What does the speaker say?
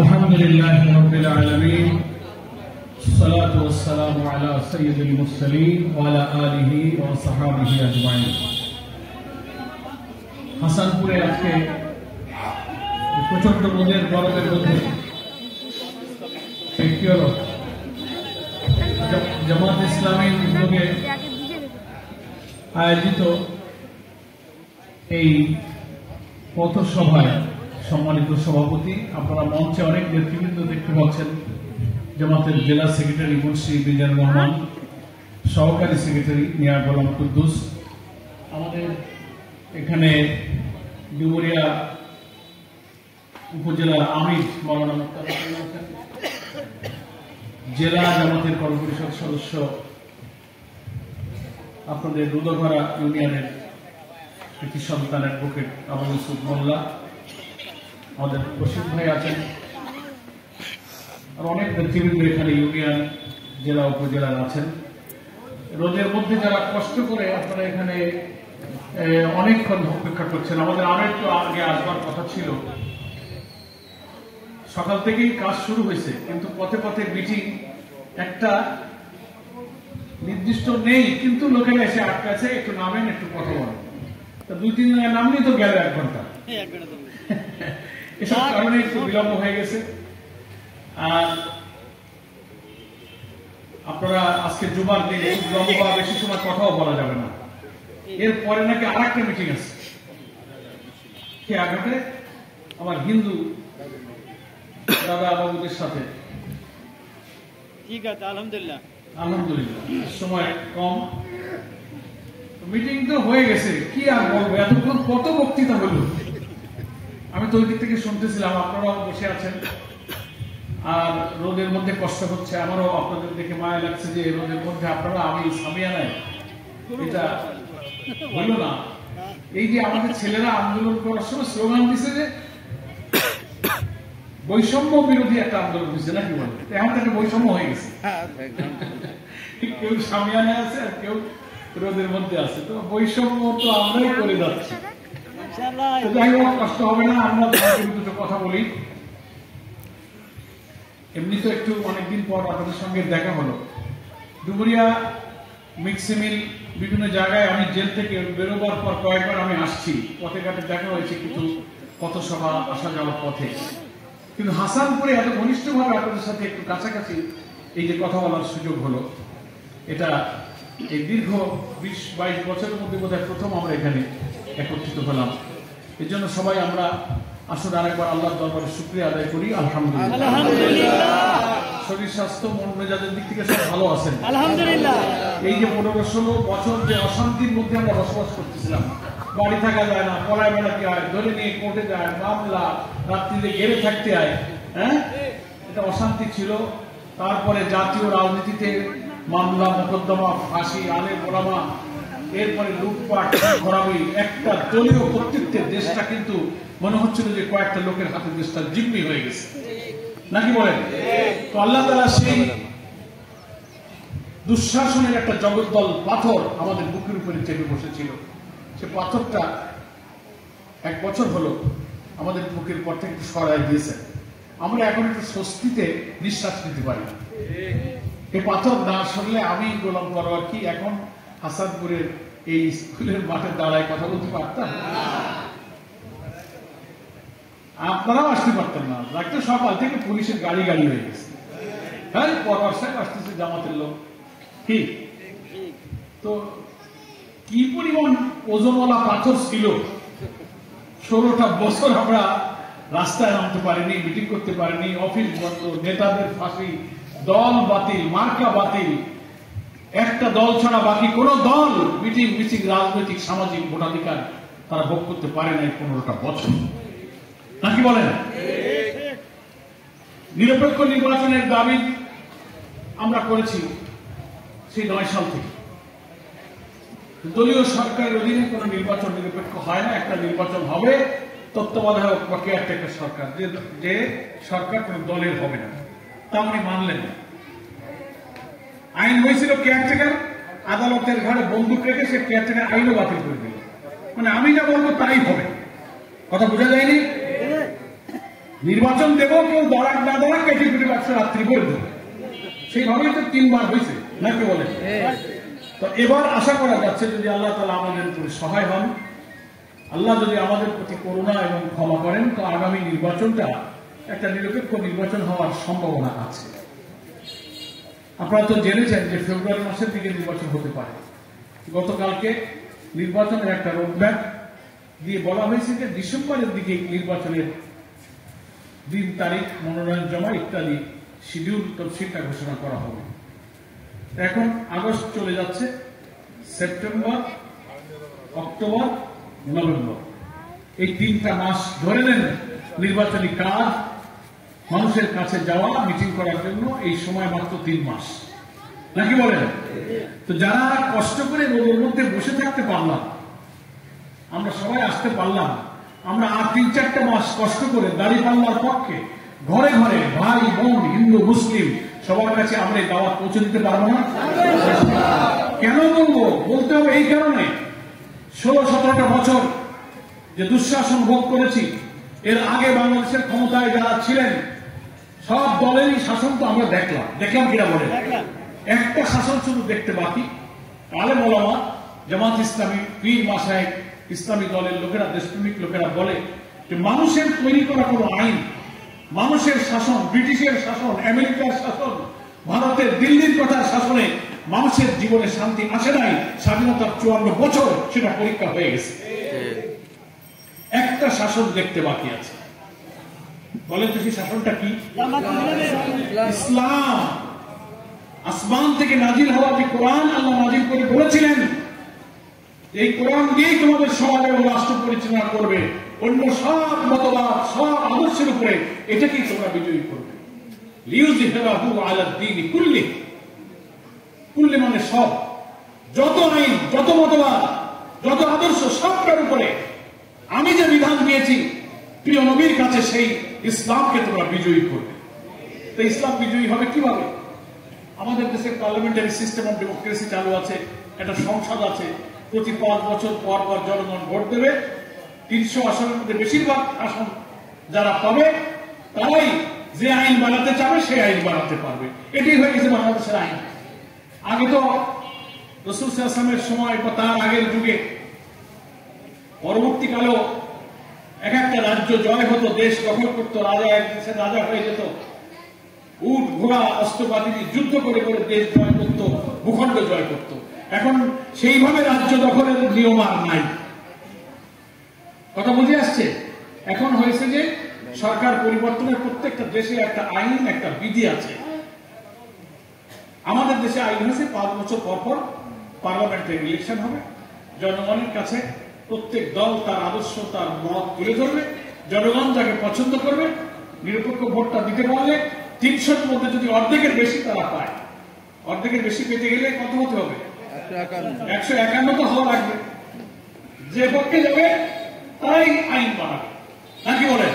الحمد لله رب العالمين الصلاة والسلام على سيد المرسلين وعلى آله وصحابه أجمعين হাসানপুরে আজকে প্রচন্ড রোদের গরমের মধ্যে জামাত ইসলামী উদ্যোগে আয়োজিত এই পথসভায় সম্মানিত সভাপতি, আপনারা মঞ্চে অনেক নেতৃবৃন্দ দেখতে পাচ্ছেন। জামাতের জেলা সেক্রেটারি মুন্সি মিজানুর রহমান, সহকারী সেক্রেটারি মিয়া গোলাম কুদ্দুস, আমাদের এখানে ডুমুরিয়া উপজেলার আমির মাওলানা মুক্তার হোসেন, জেলা জামাতের কর্মপরিষদ সদস্য আপনাদের রুদঘরা ইউনিয়নের কৃতি সন্তান অ্যাডভোকেট আবু ইউসুফ মোল্লা, আমাদের রশিদ ভাই আছেন, আর অনেক নেতৃবৃন্দ এখানে ইউনিয়ন জেলা উপজেলার আছেন। রোদের মধ্যে যারা কষ্ট করে আপনারা এখানে অনেকক্ষণ অপেক্ষা করছেন, আমাদের আরো একটু আগে আসবার কথা ছিল। সকাল থেকেই কাজ শুরু হয়েছে, কিন্তু পথে পথে মিটিং একটা নির্দিষ্ট নেই, কিন্তু লোকেরা এসে আটকাছে, একটু নামেন, একটু কথা বলেন। দুই তিন জনের নামলেই তো গেল 1 ঘন্টা। এসব কারণে একটু বিলম্ব হয়ে গেছে। আর আপনারা আজকে জুমার দিন লম্বা বেশি সময় কথাও বলা যাবে না। এরপরে নাকি আরেকটা মিটিং আছে খেয়াঘাটে আমার হিন্দু দাদা বাবুদের সাথে। ঠিক আছে, আলহামদুলিল্লাহ আলহামদুলিল্লাহ সময় কম, মিটিং তো হয়ে গেছে, কি আর বলবো, এতক্ষণ কত বক্তৃতা হলো। আমি তো ওই দিক থেকে শুনতেছিলাম, আপনারাও বসে আছেন, আর রোদের মধ্যে কষ্ট হচ্ছে। আমারও আপনাদের দেখে মায়া লাগছে যে রোদের মধ্যে আপনারা আমি সামিয়া নাই, এটা হইল না। এই যে আমাদের ছেলেরা আন্দোলন করার সময় স্লোগান দিছে যে বৈষম্য বিরোধী একটা আন্দোলন হয়েছে, নাকি বলে এখন একটা বৈষম্য হয়ে গেছে। কেউ সামিয়ানায় আছে আর কেউ রোদের মধ্যে আছে, তো বৈষম্য তো আমরাই করে যাচ্ছি। যাই হোক, কষ্ট হবে না, আমরা দুটো কথা বলি। এমনি তো একটু অনেকদিন পর আপনাদের সঙ্গে দেখা হলো। ডুমুরিয়া মিক্সিমিল বিভিন্ন জায়গায় আমি জেল থেকে বেরোবার পর কয়েকবার আমি আসছি, পথে ঘাটে দেখা হয়েছে কিছু পথসভা আসা যাওয়ার পথে, কিন্তু হাসানপুরে এত ঘনিষ্ঠভাবে আপনাদের সাথে একটু কাছাকাছি এই যে কথা বলার সুযোগ হলো, এটা এই দীর্ঘ 20-22 বছরের মধ্যে বোধহয় প্রথম আমরা এখানে একত্রিত হলাম। এর জন্য সবাই আমরা আসলে আরেকবার আল্লাহর দরবারে শুকরিয়া আদায় করি। আলহামদুলিল্লাহ, শরীর স্বাস্থ্য মন মেজাজের দিক থেকে সব ভালো আছেন আলহামদুলিল্লাহ। এই যে 15-16 বছর যে অশান্তির মধ্যে আমরা বসবাস করতেছিলাম, বাড়ি থাকা যায় না, পড়ায় বেড়াতে হয়, ধরে নিয়ে কোর্টে যায়, মামলা, রাত্রিতে ঘেরে থাকতে হয়, হ্যাঁ, এটা অশান্তি ছিল। তারপরে জাতীয় রাজনীতিতে মামলা, মোকদ্দমা, ফাঁসি, আলেম ওলামা, এরপরে লুটপাট, খরাবি, একটা দলীয় কর্তৃত্বের দেশটা কিন্তু মনে হচ্ছিল যে কয়েকটা লোকের হাতে দেশটা জিম্মি হয়ে গেছে, নাকি বলেন? তো আল্লাহ তাআলা সেই দুঃশাসনের একটা জগদ্দল পাথর আমাদের বুকের উপরে চেপে বসেছিল। সে পাথরটা 1 বছর হলো আমাদের বুকের পর থেকে সরাই দিয়েছে। আমরা এখন একটু স্বস্তিতে নিঃশ্বাস নিতে পারি। এই পাথর না সরলে আমি গোলাম পরোয়ার কি এখন হাসানপুরের এই স্কুলের মাঠে দাঁড়ায় কথা বলতে পারতাম? আপনারাও আসতে পারতেন না। রাখতে সকাল থেকে পুলিশের গাড়ি হয়ে গেছে। হ্যাঁ, পরোয়ার সাহেব আসতেছে, জামাতের লোক, ঠিক। তো কি পরিমাণ ওজনওয়ালা পাথর ছিল। 16টা বছর আমরা রাস্তায় নামতে পারিনি, মিটিং করতে পারিনি, অফিস বন্ধ, নেতাদের ফাঁসি, দল বাতিল, মার্কা বাতিল, একটা দল ছাড়া বাকি কোন দল মিটিং মিছিল, রাজনৈতিক সামাজিক ভোটাধিকার তারা ভোগ করতে পারে নাই 15টা বছর, নাকি বলেন? নিরপেক্ষ নির্বাচনের দাবি আমরা করেছি সেই 9 সাল থেকে। দলীয় সরকারের অধীনে কোন নির্বাচন নিরপেক্ষ হয় না। একটা নির্বাচন হবে তত্ত্বাবধায়ক বা কেয়ারটেকার সরকার, যে সরকার কোন দলের হবে না। তা উনি মানলেন না। আইন হয়েছিল কেয়ারটেকার, আদালতের ঘাড়ে বন্দুক রেখে সে কেয়ারটেকার আইনও বাতিল করে দিল। মানে আমি যা বলবো তাই হবে। কথা বোঝা যায়নি? নির্বাচন দেব, কেউ দাঁড়াক না দাঁড়াক, কেটে কেটে একশো রাত্রি করে দেব, সেইভাবেই তো 3 বার হয়েছে নাকি বলেন? তো এবার আশা করা যাচ্ছে যদি আল্লাহ তাআলা আমাদের উপরে সহায় হন, আল্লাহ যদি আমাদের প্রতি করুণা এবং ক্ষমা করেন, তো আগামী নির্বাচনটা একটা নিরপেক্ষ নির্বাচন হওয়ার সম্ভাবনা আছে। আপনারা তো জেনেছেন যে ফেব্রুয়ারি মাসের দিকে নির্বাচন হতে পারে। গতকালকে নির্বাচনের একটা রোডম্যাপ দিয়ে বলা হয়েছে যে ডিসেম্বরের দিকে নির্বাচনের দিন, তারিখ, মনোনয়ন জমা ইত্যাদি শিডিউল তফসিলটা ঘোষণা করা হবে। এখন আগস্ট চলে যাচ্ছে, সেপ্টেম্বর, অক্টোবর, নভেম্বর, এই 3টা মাস ধরে নেন নির্বাচনী কাজ, মানুষের কাছে যাওয়া, মিটিং করার জন্য এই সময় মাত্র 3 মাস নাকি বলেন? তো যারা কষ্ট করে রোদের মধ্যে বসে থাকতে পারলাম, আমরা সবাই আসতে পারলাম, আমরা আর 3-4টা মাস কষ্ট করে দাঁড়িপাল্লার পক্ষে ঘরে ঘরে ভাই বোন হিন্দু মুসলিম সবার কাছে আমরা এই দাওয়াত পৌঁছে দিতে পারবো না? কেন বলবো? বলতে হবে এই কারণে, 16-17টা বছর যে দুঃশাসন ভোগ করেছি, এর আগে বাংলাদেশের ক্ষমতায় যারা ছিলেন সব দলেরই শাসন তো আমরা দেখলাম কিনা বলে, একটা শাসন শুধু দেখতে বাকি। আলেম ওলামা, জামাত ইসলামী, পীর মাশায়েখ, ইসলামী দলের লোকেরা, দেশপ্রেমিক লোকেরা বলে যে মানুষের তৈরি করা কোনো আইন, মানুষের শাসন, ব্রিটিশের শাসন, আমেরিকার শাসন, ভারতের দিল্লির কথার শাসনে মানুষের জীবনে শান্তি আসে নাই। স্বাধীনতার 54 বছর সেটা পরীক্ষা হয়ে গেছে। একটা শাসন দেখতে বাকি আছে, বলেন তো সেই শাসনটা কি? ইসলাম। আসমান থেকে নাজিল হওয়া যে কোরআন আল্লাহ নাজিল করে বলেছিলেন এই কোরআন দিয়েই তোমাদের সমাজ এবং রাষ্ট্র পরিচালনা করবে, অন্য সব মতবাদ, সব আদর্শের উপরে এটাকেই তোমরা বিজয়ী করবে। লিইউযহিরাহু আলাদ দীনি কুল্লি, কুল্লি মানে সব, যত আইন, যত মতবাদ, যত আদর্শ, সবটার উপরে আমি যে বিধান দিয়েছি প্রিয় নবীর কাছে সেই ইসলামকে তোমরা বিজয়ী করবে। তো ইসলাম বিজয়ী হবে কিভাবে? আমাদের দেশের পার্লামেন্টারি সিস্টেম অফ ডেমোক্রেসি চালু আছে, একটা সংসদ আছে, প্রতি 5 বছর পর পর জনগণ ভোট দেবে। 300 আসনের মধ্যে বেশিরভাগ আসন যারা পাবে তারাই যে আইন বানাতে চাবে সেই আইন বানাতে পারবে। এটাই হয়ে গেছে বাংলাদেশের আইন। আগে তো রাসূল সাল্লাল্লাহু আলাইহি ওয়াসাল্লামের সময় বা তার আগের যুগে, পরবর্তীকালেও এক একটা রাজ্য জয় হতো, দেশ দখল করতো, রাজা এক দেশের রাজা হয়ে যেত, উট ঘোড়া অস্ত্রপাতি যুদ্ধ করে করে দেশ জয় করত, ভূখণ্ড জয় করত। এখন সেইভাবে রাজ্য দখলের নিয়ম আর নাই। কথা বুঝে আসছে? এখন হয়েছে যে সরকার পরিবর্তনের প্রত্যেকটা দেশে একটা আইন, একটা বিধি আছে। আমাদের দেশে আইন হয়েছে 5 বছর পর পর পার্লামেন্টের ইলেকশন হবে, জনগণের কাছে প্রত্যেক দল তার আদর্শ, তার মত তুলে ধরবে, জনগণ যাকে পছন্দ করবে নিরপেক্ষ ভোটটা দিতে পারলে 300-র মধ্যে যদি অর্ধেকের বেশি তারা পায়, অর্ধেকের বেশি পেতে গেলে কত হতে হবে? 151 তো হওয়া লাগবে। যে পক্ষে যাবে তারাই আইন বানাবে নাকি বলেন?